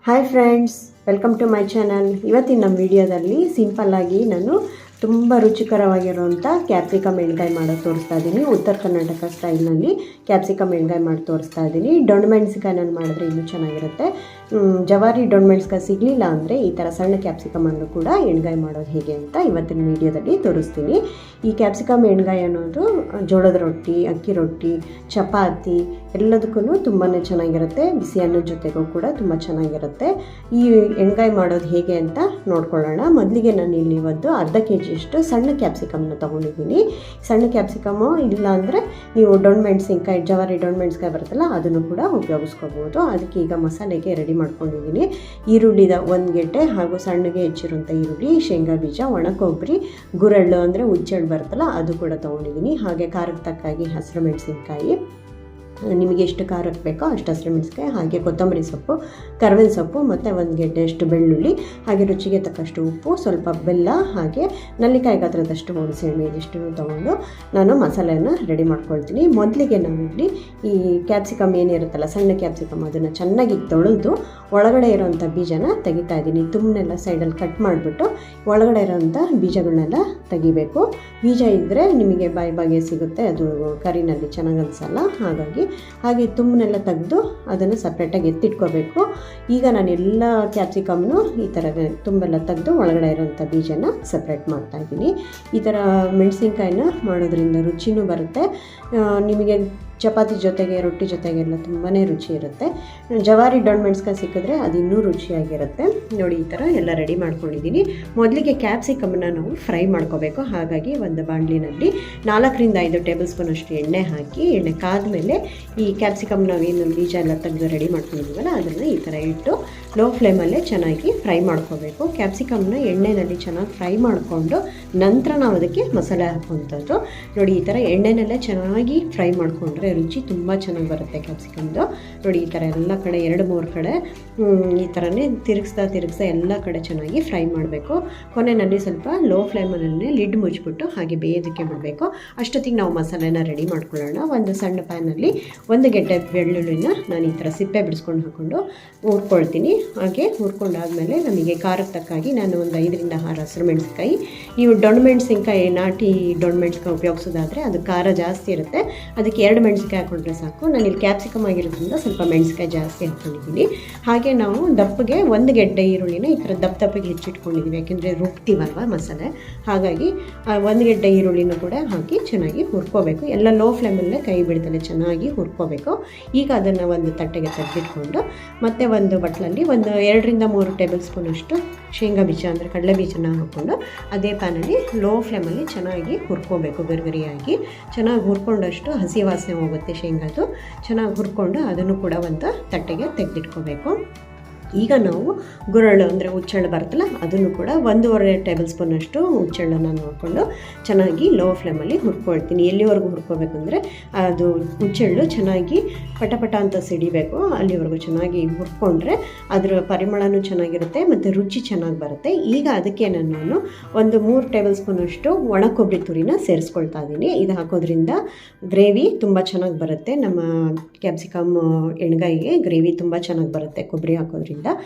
Hi friends, welcome to my channel. ಇವತ್ತಿನ ನಮ್ಮ ವಿಡಿಯೋದಲ್ಲಿ ಸಿಂಪಲ್ಲಾಗಿ ನಾನು ತುಂಬ ರುಚಿಕರವಾಗಿರುವಂಥ ಕ್ಯಾಪ್ಸಿಕಮ್ ಎಣ್ಗಾಯಿ ಮಾಡೋದು ತೋರಿಸ್ತಾ ಇದ್ದೀನಿ. ಉತ್ತರ ಕರ್ನಾಟಕ ಸ್ಟೈಲ್ನಲ್ಲಿ ಕ್ಯಾಪ್ಸಿಕಮ್ ಎಣ್ಗಾಯಿ ಮಾಡಿ ತೋರಿಸ್ತಾ ಇದ್ದೀನಿ. ದೊಣ್ಣೆ ಮೆಣಸಿನ್ಕಾಯಿ ನಾನು ಮಾಡಿದ್ರೆ ಇನ್ನೂ ಚೆನ್ನಾಗಿರುತ್ತೆ. ಜವಾರಿ ದೊಣ್ಣೆ ಮೆಣಸಿನ್ಕಾಯಿ ಸಿಗಲಿಲ್ಲ ಅಂದರೆ ಈ ಥರ ಸಣ್ಣ ಕ್ಯಾಪ್ಸಿಕಮನ್ನು ಕೂಡ ಎಣ್ಗಾಯಿ ಮಾಡೋದು ಹೇಗೆ ಅಂತ ಇವತ್ತಿನ ವೀಡಿಯೋದಲ್ಲಿ ತೋರಿಸ್ತೀನಿ. ಈ ಕ್ಯಾಪ್ಸಿಕಮ್ ಎಣ್ಗಾಯಿ ಅನ್ನೋದು ಜೋಳದ ರೊಟ್ಟಿ, ಅಕ್ಕಿ ರೊಟ್ಟಿ, ಚಪಾತಿ ಎಲ್ಲದಕ್ಕೂ ತುಂಬಾ ಚೆನ್ನಾಗಿರುತ್ತೆ. ಬಿಸಿ ಅನ್ನದ ಜೊತೆಗೂ ಕೂಡ ತುಂಬ ಚೆನ್ನಾಗಿರುತ್ತೆ. ಈ ಎಣ್ಗಾಯಿ ಮಾಡೋದು ಹೇಗೆ ಅಂತ ನೋಡ್ಕೊಳ್ಳೋಣ. ಮೊದಲಿಗೆ ನಾನು ಇಲ್ಲಿ ಒಂದು ಅರ್ಧ ಕೆಜಿಯಷ್ಟು ಸಣ್ಣ ಕ್ಯಾಪ್ಸಿಕಮ್ನ ತೊಗೊಂಡಿದ್ದೀನಿ. ಸಣ್ಣ ಕ್ಯಾಪ್ಸಿಕಮ್ಮು ಇಲ್ಲ ಅಂದರೆ ನೀವು ದೊಣ್ಣೆ ಮೆಣಸಿನ್ಕಾಯಿ, ಜವಾರಿ ದೊಣ್ಣೆ ಮೆಣಸಿನ್ಕಾಯಿ ಬರುತ್ತಲ್ಲ ಅದನ್ನು ಕೂಡ ಉಪಯೋಗಿಸ್ಕೋಬೋದು. ಅದಕ್ಕೆ ಈಗ ಮಸಾಲೆಗೆ ರೆಡಿ ಮಾಡ್ಕೊಂಡಿದ್ದೀನಿ. ಈರುಳ್ಳಿದ 1 ಗೆಡ್ಡೆ ಹಾಗೂ ಸಣ್ಣಗೆ ಹೆಚ್ಚಿರುವಂಥ ಈರುಳ್ಳಿ, ಶೇಂಗಾ ಬೀಜ, ಒಣ ಕೊಬ್ಬರಿ, ಗುರೆಳ್ಳು ಅಂದರೆ ಉಚ್ಚೆಳ್ಳು ಬರುತ್ತಲ್ಲ ಅದು ಕೂಡ ತೊಗೊಂಡಿದ್ದೀನಿ. ಹಾಗೆ ಖಾರಕ್ಕೆ ತಕ್ಕಾಗಿ ಹಸಿರು ಮೆಣಸಿನ್ಕಾಯಿ, ನಿಮಗೆ ಎಷ್ಟು ಖಾರಕ್ಕೆ ಬೇಕೋ ಅಷ್ಟು ಹಸಿರು ಮೆಣಸಿನ್ಕಾಯಿ, ಹಾಗೆ ಕೊತ್ತಂಬರಿ ಸೊಪ್ಪು, ಕರಿಬೇವಿನ ಸೊಪ್ಪು ಮತ್ತು 1 ಗೆಡ್ಡೆಯಷ್ಟು ಬೆಳ್ಳುಳ್ಳಿ, ಹಾಗೆ ರುಚಿಗೆ ತಕ್ಕಷ್ಟು ಉಪ್ಪು, ಸ್ವಲ್ಪ ಬೆಲ್ಲ, ಹಾಗೆ ನಲ್ಲಿಕಾಯಿ ಗಾತ್ರದಷ್ಟು ಹುಣಸೆಹಣ್ಣು ಇದಿಷ್ಟನ್ನು ತೊಗೊಂಡು ನಾನು ಮಸಾಲೆಯನ್ನು ರೆಡಿ ಮಾಡ್ಕೊಳ್ತೀನಿ. ಮೊದಲಿಗೆ ನಾವಿಲ್ಲಿ ಈ ಕ್ಯಾಪ್ಸಿಕಮ್ ಏನಿರುತ್ತಲ್ಲ ಸಣ್ಣ ಕ್ಯಾಪ್ಸಿಕಮ್ ಅದನ್ನು ಚೆನ್ನಾಗಿ ತೊಳೆದು ಒಳಗಡೆ ಇರೋವಂಥ ಬೀಜನ ತೆಗಿತಾ ಇದ್ದೀನಿ. ತುಂಬನೆಲ್ಲ ಸೈಡಲ್ಲಿ ಕಟ್ ಮಾಡಿಬಿಟ್ಟು ಒಳಗಡೆ ಇರೋವಂಥ ಬೀಜಗಳನ್ನೆಲ್ಲ ತೆಗಿಬೇಕು. ಬೀಜ ಇದ್ದರೆ ನಿಮಗೆ ಬಾಯಿಗೆ ಸಿಗುತ್ತೆ, ಅದು ಕರಿನಲ್ಲಿ ಚೆನ್ನಾಗಿ ಅನಿಸಲ್ಲ. ಹಾಗೆ ತುಂಬನೆಲ್ಲ ತೆಗೆದು ಅದನ್ನು ಸಪ್ರೇಟಾಗಿ ಎತ್ತಿಟ್ಕೋಬೇಕು. ಈಗ ನಾನು ಎಲ್ಲ ಕ್ಯಾಪ್ಸಿಕಮ್ನು ಈ ಥರ ತುಂಬೆಲ್ಲ ತೆಗೆದು ಒಳಗಡೆ ಇರೋಂಥ ಬೀಜನ ಸಪ್ರೇಟ್ ಮಾಡ್ತಾಯಿದ್ದೀನಿ. ಈ ಥರ ಮೆಣಸಿನ್ಕಾಯಿನ ಮಾಡೋದ್ರಿಂದ ರುಚಿನೂ ಬರುತ್ತೆ. ನಿಮಗೆ ಚಪಾತಿ ಜೊತೆಗೆ, ರೊಟ್ಟಿ ಜೊತೆಗೆಲ್ಲ ತುಂಬಾ ರುಚಿ ಇರುತ್ತೆ. ಜವಾರಿ ದೊಣ್ಣೆ ಮೆಣಸಿನ್ಕಾಯಿ ಸಿಕ್ಕಿದ್ರೆ ಅದು ಇನ್ನೂ ರುಚಿಯಾಗಿರುತ್ತೆ. ನೋಡಿ, ಈ ಥರ ಎಲ್ಲ ರೆಡಿ ಮಾಡ್ಕೊಂಡಿದ್ದೀನಿ. ಮೊದಲಿಗೆ ಕ್ಯಾಪ್ಸಿಕಮ್ನ ನಾವು ಫ್ರೈ ಮಾಡ್ಕೋಬೇಕು. ಹಾಗಾಗಿ ಒಂದು ಬಾಣಲಿನಲ್ಲಿ 4-5 ಟೇಬಲ್ ಸ್ಪೂನ್ ಅಷ್ಟು ಎಣ್ಣೆ ಹಾಕಿ, ಎಣ್ಣೆ ಕಾದ್ಮೇಲೆ ಈ ಕ್ಯಾಪ್ಸಿಕಮ್ ನಾವೇನು ಬೀಜ ಎಲ್ಲ ತೆಗೆದು ರೆಡಿ ಮಾಡ್ಕೊಂಡಿದ್ದೀವಲ್ಲ ಅದನ್ನು ಈ ಥರ ಇಟ್ಟು ಲೋ ಫ್ಲೇಮಲ್ಲೇ ಚೆನ್ನಾಗಿ ಫ್ರೈ ಮಾಡ್ಕೋಬೇಕು. ಕ್ಯಾಪ್ಸಿಕಮ್ನ ಎಣ್ಣೆಯಲ್ಲಿ ಚೆನ್ನಾಗಿ ಫ್ರೈ ಮಾಡಿಕೊಂಡು ನಂತರ ನಾವು ಅದಕ್ಕೆ ಮಸಾಲೆ ಹಾಕುವಂಥದ್ದು. ನೋಡಿ, ಈ ಥರ ಎಣ್ಣೆನಲ್ಲೇ ಚೆನ್ನಾಗಿ ಫ್ರೈ ಮಾಡಿಕೊಂಡ್ರೆ ರುಚಿ ತುಂಬ ಚೆನ್ನಾಗಿ ಬರುತ್ತೆ ಕ್ಯಾಪ್ಸಿಕಮ್ದು. ನೋಡಿ, ಈ ಥರ ಎಲ್ಲ ಕಡೆ 2-3 ಕಡೆ ಈ ಥರನೇ ತಿರುಗಿಸ್ತಾ ಎಲ್ಲ ಕಡೆ ಚೆನ್ನಾಗಿ ಫ್ರೈ ಮಾಡಬೇಕು. ಕೊನೆಯಲ್ಲಿ ಸ್ವಲ್ಪ ಲೋ ಫ್ಲೇಮಲ್ಲೇ ಲಿಡ್ ಮುಚ್ಚಿಬಿಟ್ಟು ಹಾಗೆ ಬೇಯೋದಕ್ಕೆ ಬಿಡಬೇಕು. ಅಷ್ಟೊತ್ತಿಗೆ ನಾವು ಮಸಾಲೆನ ರೆಡಿ ಮಾಡ್ಕೊಳ್ಳೋಣ. ಒಂದು ಸಣ್ಣ ಪ್ಯಾನಲ್ಲಿ 1 ಗೆಡ್ಡೆ ಬೆಳ್ಳುಳ್ಳಿನ ನಾನು ಈ ಥರ ಸಿಪ್ಪೆ ಬಿಡಿಸ್ಕೊಂಡು ಹಾಕ್ಕೊಂಡು ಹುರ್ಕೊಳ್ತೀನಿ. ಹಾಗೆ ಹುರ್ಕೊಂಡಾದಮೇಲೆ ನಮಗೆ ಖಾರಕ್ಕೆ ತಕ್ಕಾಗಿ ನಾನು ಒಂದು 5-6 ಹಸಿರು ಮೆಣಸಿನ್ಕಾಯಿ, ನೀವು ದೊಣ್ಣೆ ಮೆಣಸಿನ್ಕಾಯಿ ನಾಟಿ ದೊಣ್ಣೆ ಮೆಣಸಿನ್ಕಾಯಿ ಉಪಯೋಗಿಸೋದಾದರೆ ಅದು ಖಾರ ಜಾಸ್ತಿ ಇರುತ್ತೆ, ಅದಕ್ಕೆ 2 ಮೆಣಸಿನ್ಕಾಯಿ ಹಾಕೊಂಡ್ರೆ ಸಾಕು. ನಾನು ಇಲ್ಲಿ ಕ್ಯಾಪ್ಸಿಕಮ್ ಆಗಿರೋದ್ರಿಂದ ಸ್ವಲ್ಪ ಮೆಣಸಿನ್ಕಾಯಿ ಜಾಸ್ತಿ ಹಾಕ್ಕೊಂಡಿದ್ದೀನಿ. ಹಾಗೆ ನಾವು ದಪ್ಪಗೆ 1 ಗೆಡ್ಡೆ ಈರುಳ್ಳಿನ ಈ ಥರ ದಪ್ಪಗೆ ಹೆಚ್ಚಿಟ್ಕೊಂಡಿದ್ದೀವಿ, ಯಾಕೆಂದರೆ ರುಬ್ತೀವಲ್ವ ಮಸಾಲೆ. ಹಾಗಾಗಿ 1 ಗೆಡ್ಡೆ ಈರುಳ್ಳಿನೂ ಕೂಡ ಹಾಕಿ ಚೆನ್ನಾಗಿ ಹುರ್ಕೋಬೇಕು. ಎಲ್ಲ ಲೋ ಫ್ಲೇಮಲ್ಲೇ ಕೈ ಬಿಡ್ದಲೆ ಚೆನ್ನಾಗಿ ಹುರ್ಕೋಬೇಕು. ಈಗ ಅದನ್ನು ಒಂದು ತಟ್ಟೆಗೆ ತೆಗೆದಿಟ್ಕೊಂಡು ಮತ್ತೆ ಒಂದು ಬಟ್ಲಲ್ಲಿ ಒಂದು 2-3 ಟೇಬಲ್ ಸ್ಪೂನ್ ಅಷ್ಟು ಶೇಂಗಾ ಬೀಜ ಅಂದರೆ ಕಡಲೆ ಬೀಜನ ಹಾಕ್ಕೊಂಡು ಅದೇ ಪ್ಯಾನಲ್ಲಿ ಲೋ ಫ್ಲೇಮಲ್ಲಿ ಚೆನ್ನಾಗಿ ಹುರ್ಕೋಬೇಕು. ಗರಿಗರಿಯಾಗಿ ಚೆನ್ನಾಗಿ ಹುರ್ಕೊಂಡಷ್ಟು ಹಸಿ ವಾಸನೆ ಹೋಗುತ್ತೆ ಶೇಂಗಾದು. ಚೆನ್ನಾಗಿ ಹುರ್ಕೊಂಡು ಅದನ್ನು ಕೂಡ ಒಂದು ತಟ್ಟೆಗೆ ತೆಗೆದಿಟ್ಕೋಬೇಕು. ಈಗ ನಾವು ಗುರೆಳ್ಳು ಅಂದರೆ ಉಚ್ಚೆಳ್ಳು ಬರುತ್ತಲ್ಲ ಅದನ್ನು ಕೂಡ 1.5 ಟೇಬಲ್ ಸ್ಪೂನ್ ಅಷ್ಟು ಉಚ್ಚೆಳ್ಳನ್ನು ನೋಡಿಕೊಂಡು ಚೆನ್ನಾಗಿ ಲೋ ಫ್ಲೇಮಲ್ಲಿ ಹುರ್ಕೊಳ್ತೀನಿ. ಎಲ್ಲಿವರೆಗೂ ಹುರ್ಕೋಬೇಕಂದ್ರೆ ಅದು ಉಚ್ಚೆಳ್ಳು ಚೆನ್ನಾಗಿ ಪಟ ಅಂತ ಸಿಡಿಬೇಕು, ಅಲ್ಲಿವರೆಗೂ ಚೆನ್ನಾಗಿ ಹುರ್ಕೊಂಡ್ರೆ ಅದರ ಪರಿಮಳನೂ ಚೆನ್ನಾಗಿರುತ್ತೆ ಮತ್ತು ರುಚಿ ಚೆನ್ನಾಗಿ ಬರುತ್ತೆ. ಈಗ ಅದಕ್ಕೆ ನಾನು ಒಂದು 3 ಟೇಬಲ್ ಸ್ಪೂನ್ ಅಷ್ಟು ಒಣ ಕೊಬ್ಬರಿ ತುರಿನ ಸೇರಿಸ್ಕೊಳ್ತಾ ಇದ್ದೀನಿ. ಇದು ಹಾಕೋದ್ರಿಂದ ಗ್ರೇವಿ ತುಂಬ ಚೆನ್ನಾಗಿ ಬರುತ್ತೆ. ನಮ್ಮ ಕ್ಯಾಪ್ಸಿಕಮ್ ಎಣ್ಗಾಯಿಗೆ ಗ್ರೇವಿ ತುಂಬ ಚೆನ್ನಾಗಿ ಬರುತ್ತೆ ಕೊಬ್ಬರಿ ಹಾಕೋದ್ರಿಂದ.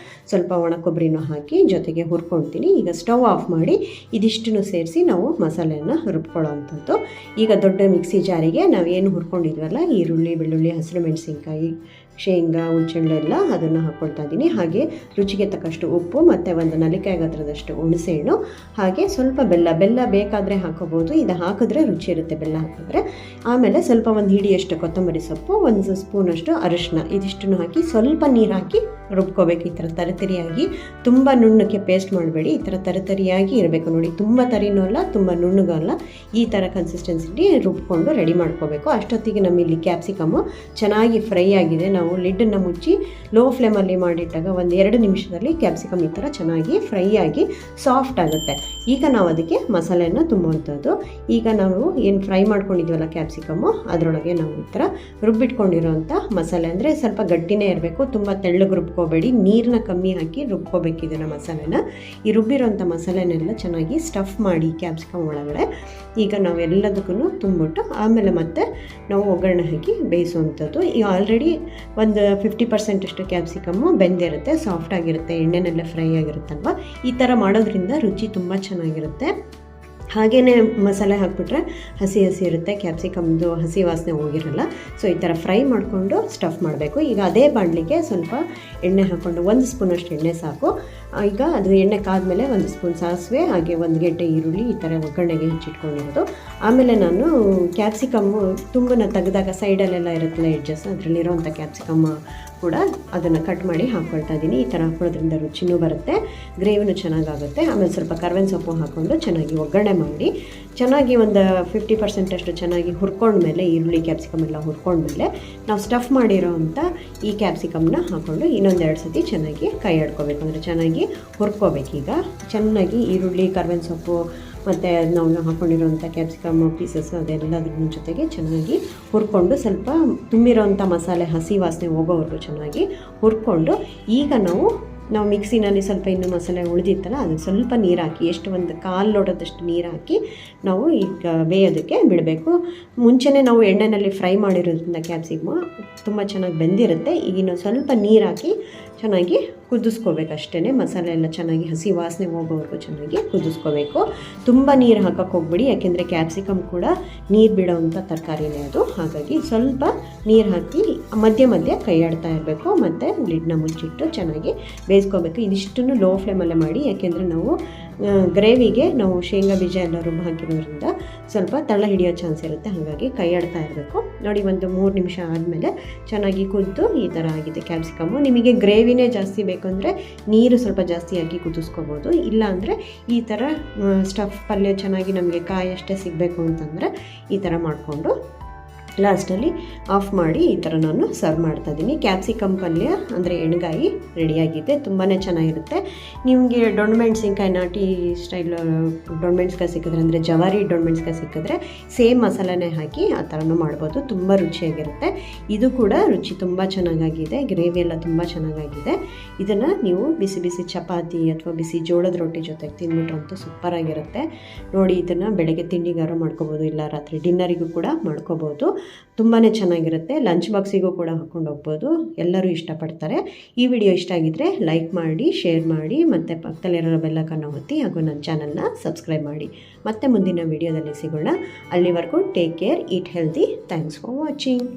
ಸ್ವಲ್ಪ ಒಣ ಕೊಬ್ಬರಿನೂ ಹಾಕಿ ಜೊತೆಗೆ ಹುರ್ಕೊಳ್ತೀನಿ. ಈಗ ಸ್ಟವ್ ಆಫ್ ಮಾಡಿ ಇದಿಷ್ಟನ್ನು ಸೇರಿಸಿ ನಾವು ಮಸಾಲೆಯನ್ನು ರುಬ್ಕೊಳ್ಳೋ ಅಂಥದ್ದು. ಈಗ ದೊಡ್ಡ ಮಿಕ್ಸಿ ಜಾರಿಗೆ ನಾವೇನು ಹುರ್ಕೊಂಡಿದ್ವಲ್ಲ ಈರುಳ್ಳಿ, ಬೆಳ್ಳುಳ್ಳಿ, ಹಸಿರು ಮೆಣಸಿನ್ಕಾಯಿ, ಶೇಂಗಾ, ಹುಣಸೆಹಣ್ಣೆಲ್ಲ ಅದನ್ನು ಹಾಕ್ಕೊಳ್ತಾ ಇದ್ದೀನಿ. ಹಾಗೆ ರುಚಿಗೆ ತಕ್ಕಷ್ಟು ಉಪ್ಪು ಮತ್ತು ಒಂದು ನಲ್ಲಿಕಾಯಿ ಗಾತ್ರದಷ್ಟು ಹುಣಸೆಹಣ್ಣು, ಹಾಗೆ ಸ್ವಲ್ಪ ಬೆಲ್ಲ ಬೇಕಾದರೆ ಹಾಕೋಬೋದು. ಇದು ಹಾಕಿದ್ರೆ ರುಚಿ ಇರುತ್ತೆ ಬೆಲ್ಲ ಹಾಕಿದ್ರೆ. ಆಮೇಲೆ ಸ್ವಲ್ಪ ಒಂದು ಹಿಡಿಯಷ್ಟು ಕೊತ್ತಂಬರಿ ಸೊಪ್ಪು, 1 ಸ್ಪೂನಷ್ಟು ಅರಿಶಿನ, ಇದಿಷ್ಟನ್ನು ಹಾಕಿ ಸ್ವಲ್ಪ ನೀರು ಹಾಕಿ ರುಬ್ಕೋಬೇಕು. ಈ ಥರ ತರಿತರಿಯಾಗಿ, ತುಂಬ ನುಣ್ಣಕ್ಕೆ ಪೇಸ್ಟ್ ಮಾಡಬೇಡಿ, ಈ ಥರ ತರಿತರಿಯಾಗಿ ಇರಬೇಕು. ನೋಡಿ, ತುಂಬ ತರಿನೂ ಅಲ್ಲ ತುಂಬ ನುಣ್ಣಗೂ ಅಲ್ಲ, ಈ ಥರ ಕನ್ಸಿಸ್ಟೆನ್ಸಿಲಿ ರುಬ್ಕೊಂಡು ರೆಡಿ ಮಾಡ್ಕೋಬೇಕು. ಅಷ್ಟೊತ್ತಿಗೆ ನಮ್ಮಲ್ಲಿ ಕ್ಯಾಪ್ಸಿಕಮ್ಮು ಚೆನ್ನಾಗಿ ಫ್ರೈ ಆಗಿದೆ. ನಾವು ಲಿಡ್ಡನ್ನು ಮುಚ್ಚಿ ಲೋ ಫ್ಲೇಮಲ್ಲಿ ಮಾಡಿಟ್ಟಾಗ ಒಂದು 2 ನಿಮಿಷದಲ್ಲಿ ಕ್ಯಾಪ್ಸಿಕಮ್ ಈ ಥರ ಚೆನ್ನಾಗಿ ಫ್ರೈ ಆಗಿ ಸಾಫ್ಟ್ ಆಗುತ್ತೆ. ಈಗ ನಾವು ಅದಕ್ಕೆ ಮಸಾಲೆಯನ್ನು ತುಂಬುವಂಥದ್ದು. ಈಗ ನಾವು ಏನು ಫ್ರೈ ಮಾಡ್ಕೊಂಡಿದ್ದೀವಲ್ಲ ಕ್ಯಾಪ್ಸಿಕಮ್ಮು ಅದರೊಳಗೆ ನಾವು ಈ ಥರ ರುಬ್ಬಿಟ್ಕೊಂಡಿರೋಂಥ ಮಸಾಲೆ, ಅಂದರೆ ಸ್ವಲ್ಪ ಗಟ್ಟಿನೇ ಇರಬೇಕು, ತುಂಬ ತೆಳ್ಳಗೆ ರುಬ್ಕೋಬೇಡಿ, ನೀರನ್ನ ಕಮ್ಮಿ ಹಾಕಿ ರುಬ್ಕೋಬೇಕು ಇದನ್ನು ಮಸಾಲೆನ. ಈ ರುಬ್ಬಿರೋಂಥ ಮಸಾಲೆನೆಲ್ಲ ಚೆನ್ನಾಗಿ ಸ್ಟಫ್ ಮಾಡಿ ಕ್ಯಾಪ್ಸಿಕಮ್ ಒಳಗಡೆ ಈಗ ನಾವೆಲ್ಲದಕ್ಕೂ ತುಂಬಿಟ್ಟು ಆಮೇಲೆ ಮತ್ತೆ ನಾವು ಒಗ್ಗರಣೆ ಹಾಕಿ ಬೇಯಿಸುವಂಥದ್ದು. ಈಗ ಆಲ್ರೆಡಿ ಒಂದು 50% ಅಷ್ಟು ಕ್ಯಾಪ್ಸಿಕಮ್ಮು ಬೆಂದಿರುತ್ತೆ, ಸಾಫ್ಟಾಗಿರುತ್ತೆ, ಎಣ್ಣೆನಲ್ಲೇ ಫ್ರೈ ಆಗಿರುತ್ತಲ್ವ. ಈ ಥರ ಮಾಡೋದ್ರಿಂದ ರುಚಿ ತುಂಬ ಚೆನ್ನಾಗಿರುತ್ತೆ. ಹಾಗೆಯೇ ಮಸಾಲೆ ಹಾಕಿಬಿಟ್ರೆ ಹಸಿ ಇರುತ್ತೆ, ಕ್ಯಾಪ್ಸಿಕಮ್ದು ಹಸಿ ವಾಸನೆ ಹೋಗಿರಲ್ಲ. ಸೊ ಈ ಥರ ಫ್ರೈ ಮಾಡಿಕೊಂಡು ಸ್ಟಫ್ ಮಾಡಬೇಕು. ಈಗ ಅದೇ ಬಾಣಲಿಗೆ ಸ್ವಲ್ಪ ಎಣ್ಣೆ ಹಾಕ್ಕೊಂಡು 1 ಸ್ಪೂನಷ್ಟು ಎಣ್ಣೆ ಸಾಕು. ಈಗ ಅದು ಎಣ್ಣೆ ಕಾದ್ಮೇಲೆ 1 ಸ್ಪೂನ್ ಸಾಸಿವೆ, ಹಾಗೆ 1 ಗೆಡ್ಡೆ ಈರುಳ್ಳಿ ಈ ಥರ ಒಗ್ಗರಣೆಗೆ ಹೆಚ್ಚಿಟ್ಕೊಂಡಿರೋದು. ಆಮೇಲೆ ನಾನು ಕ್ಯಾಪ್ಸಿಕಮ್ಮು ತುಂಬನ ತೆಗೆದಾಗ ಸೈಡಲ್ಲೆಲ್ಲ ಇರುತ್ತಲ್ಲ ಎಡ್ಜಸ್, ಅದರಲ್ಲಿರೋವಂಥ ಕ್ಯಾಪ್ಸಿಕಮ್ ಕೂಡ ಅದನ್ನು ಕಟ್ ಮಾಡಿ ಹಾಕ್ಕೊಳ್ತಾ ಇದ್ದೀನಿ. ಈ ಥರ ಹಾಕೊಳ್ಳೋದ್ರಿಂದ ರುಚಿನೂ ಬರುತ್ತೆ, ಗ್ರೇವಿನೂ ಚೆನ್ನಾಗಾಗುತ್ತೆ. ಆಮೇಲೆ ಸ್ವಲ್ಪ ಕರ್ಬೇವಿನ ಸೊಪ್ಪು ಹಾಕ್ಕೊಂಡು ಚೆನ್ನಾಗಿ ಒಗ್ಗರಣೆ ಮಾಡಿ ಚೆನ್ನಾಗಿ ಒಂದು 50% ಅಷ್ಟು ಚೆನ್ನಾಗಿ ಹುರ್ಕೊಂಡ್ಮೇಲೆ, ಈರುಳ್ಳಿ ಕ್ಯಾಪ್ಸಿಕಮ್ ಎಲ್ಲ ಹುರ್ಕೊಂಡ್ಮೇಲೆ ನಾವು ಸ್ಟಫ್ ಮಾಡಿರೋ ಅಂಥ ಈ ಕ್ಯಾಪ್ಸಿಕಮ್ನ ಹಾಕ್ಕೊಂಡು ಇನ್ನೊಂದೆರಡು ಸತಿ ಚೆನ್ನಾಗಿ ಕೈ ಆಡ್ಕೋಬೇಕು. ಅಂದರೆ ಚೆನ್ನಾಗಿ ಹುರ್ಕೋಬೇಕೀಗ ಚೆನ್ನಾಗಿ ಈರುಳ್ಳಿ, ಕರ್ಬೇವಿನ ಸೊಪ್ಪು ಮತ್ತು ನಾವು ಹಾಕ್ಕೊಂಡಿರೋಂಥ ಕ್ಯಾಪ್ಸಿಕಮ್ ಪೀಸಸ್ ಅದೆಲ್ಲದ್ರ ಜೊತೆಗೆ ಚೆನ್ನಾಗಿ ಹುರ್ಕೊಂಡು ಸ್ವಲ್ಪ ತುಂಬಿರೋಂಥ ಮಸಾಲೆ ಹಸಿ ವಾಸನೆ ಹೋಗೋವರೆಗೂ ಚೆನ್ನಾಗಿ ಹುರ್ಕೊಂಡು, ಈಗ ನಾವು ಮಿಕ್ಸಿನಲ್ಲಿ ಸ್ವಲ್ಪ ಇನ್ನೂ ಮಸಾಲೆ ಉಳಿದಿತ್ತಲ್ಲ ಅದಕ್ಕೆ ಸ್ವಲ್ಪ ನೀರು ಹಾಕಿ, ಎಷ್ಟು ಒಂದು 1/4 ಲೋಟದಷ್ಟು ನೀರು ಹಾಕಿ ನಾವು ಈಗ ಬೇಯೋದಕ್ಕೆ ಬಿಡಬೇಕು. ಮುಂಚೆನೇ ನಾವು ಎಣ್ಣೆಯಲ್ಲಿ ಫ್ರೈ ಮಾಡಿರೋದ್ರಿಂದ ಕ್ಯಾಪ್ಸಿಕಮ್ ತುಂಬ ಚೆನ್ನಾಗಿ ಬೆಂದಿರುತ್ತೆ. ಈಗಿನ ಸ್ವಲ್ಪ ನೀರು ಹಾಕಿ ಚೆನ್ನಾಗಿ ಕುದಿಸ್ಕೋಬೇಕು ಅಷ್ಟೇ. ಮಸಾಲೆ ಎಲ್ಲ ಚೆನ್ನಾಗಿ ಹಸಿ ವಾಸನೆ ಹೋಗೋವರೆಗೂ ಚೆನ್ನಾಗಿ ಕುದಿಸ್ಕೋಬೇಕು. ತುಂಬ ನೀರು ಹಾಕೋಕ್ಕೆ ಹೋಗ್ಬಿಡಿ, ಯಾಕೆಂದರೆ ಕ್ಯಾಪ್ಸಿಕಮ್ ಕೂಡ ನೀರು ಬಿಡೋವಂಥ ತರಕಾರಿನೇ ಅದು. ಹಾಗಾಗಿ ಸ್ವಲ್ಪ ನೀರು ಹಾಕಿ ಮಧ್ಯೆ ಮಧ್ಯೆ ಕೈ ಆಡ್ತಾ ಇರಬೇಕು ಮತ್ತು ಲಿಡ್ನ ಮುಚ್ಚಿಟ್ಟು ಚೆನ್ನಾಗಿ ಬೇಯಿಸ್ಕೋಬೇಕು. ಇದಿಷ್ಟನ್ನು ಲೋ ಫ್ಲೇಮಲ್ಲೇ ಮಾಡಿ, ಯಾಕೆಂದರೆ ನಾವು ಗ್ರೇವಿಗೆ ನಾವು ಶೇಂಗಾ ಬೀಜ ಎಲ್ಲ ರುಬ್ಬ ಹಾಕಿರೋದ್ರಿಂದ ಸ್ವಲ್ಪ ತಳ ಹಿಡಿಯೋ ಚಾನ್ಸ್ ಇರುತ್ತೆ. ಹಾಗಾಗಿ ಕೈ ಆಡ್ತಾ ಇರಬೇಕು. ನೋಡಿ, ಒಂದು 3 ನಿಮಿಷ ಆದಮೇಲೆ ಚೆನ್ನಾಗಿ ಕುದ್ದು ಈ ಥರ ಆಗಿದೆ ಕ್ಯಾಪ್ಸಿಕಮ್ಮು. ನಿಮಗೆ ಗ್ರೇವಿನೇ ಜಾಸ್ತಿ ಬೇಕಂದರೆ ನೀರು ಸ್ವಲ್ಪ ಜಾಸ್ತಿ ಹಾಕಿ ಕುದಿಸ್ಕೋಬೋದು. ಇಲ್ಲಾಂದರೆ ಈ ಥರ ಸ್ಟಫ್ ಪಲ್ಯ ಚೆನ್ನಾಗಿ ನಮಗೆ ಕಾಯಿ ಅಷ್ಟೇ ಸಿಗಬೇಕು ಅಂತಂದರೆ ಈ ಥರ ಮಾಡಿಕೊಂಡು ಲಾಸ್ಟಲ್ಲಿ ಆಫ್ ಮಾಡಿ ಈ ಥರ ನಾನು ಸರ್ವ್ ಮಾಡ್ತಾಯಿದ್ದೀನಿ. ಕ್ಯಾಪ್ಸಿಕಮ್ ಪಲ್ಯ ಅಂದರೆ ಎಣ್ಗಾಯಿ ರೆಡಿಯಾಗಿದೆ, ತುಂಬಾ ಚೆನ್ನಾಗಿರುತ್ತೆ. ನಿಮಗೆ ದೊಣ್ಣಮೆಣ್ಸಿನ್ಕಾಯಿ ನಾಟಿ ಸ್ಟೈಲ್ ದೊಣ್ಣಮೆಣ್ಸ್ಕಾಯಿ ಸಿಕ್ಕಿದ್ರೆ, ಅಂದರೆ ಜವಾರಿ ದೊಣ್ಣಮೆಣ್ಸ್ಕಾಯಿ ಸಿಕ್ಕಿದ್ರೆ ಸೇಮ್ ಮಸಾಲೆನೇ ಹಾಕಿ ಆ ಥರನೂ ಮಾಡ್ಬೋದು, ತುಂಬ ರುಚಿಯಾಗಿರುತ್ತೆ. ಇದು ಕೂಡ ರುಚಿ ತುಂಬ ಚೆನ್ನಾಗಾಗಿದೆ, ಗ್ರೇವಿ ಎಲ್ಲ ತುಂಬ ಚೆನ್ನಾಗಾಗಿದೆ. ಇದನ್ನು ನೀವು ಬಿಸಿ ಬಿಸಿ ಚಪಾತಿ ಅಥವಾ ಬಿಸಿ ಜೋಳದ ರೊಟ್ಟಿ ಜೊತೆಗೆ ತಿಂದ್ಬಿಟ್ರಂತೂ ಸೂಪರಾಗಿರುತ್ತೆ. ನೋಡಿ, ಇದನ್ನು ಬೆಳಗ್ಗೆ ತಿಂಡಿಗಾರು ಮಾಡ್ಕೋಬೋದು, ಇಲ್ಲ ರಾತ್ರಿ ಡಿನ್ನರಿಗೂ ಕೂಡ ಮಾಡ್ಕೋಬೋದು. ತುಂಬಾ ಚೆನ್ನಾಗಿರುತ್ತೆ. ಲಂಚ್ ಬಾಕ್ಸಿಗೂ ಕೂಡ ಹಾಕ್ಕೊಂಡು ಹೋಗ್ಬೋದು, ಎಲ್ಲರೂ ಇಷ್ಟಪಡ್ತಾರೆ. ಈ ವಿಡಿಯೋ ಇಷ್ಟ ಆಗಿದ್ದರೆ ಲೈಕ್ ಮಾಡಿ, ಶೇರ್ ಮಾಡಿ, ಮತ್ತು ಪಕ್ಕದಲ್ಲಿರೋ ಬೆಲ್ಲೈಕನ್ನ ಒತ್ತಿ, ಹಾಗೂ ನನ್ನ ಚಾನಲ್ನ ಸಬ್ಸ್ಕ್ರೈಬ್ ಮಾಡಿ. ಮತ್ತೆ ಮುಂದಿನ ವಿಡಿಯೋದಲ್ಲಿ ಸಿಗೋಣ. ಅಲ್ಲಿವರೆಗೂ take care, eat healthy. Thanks for watching.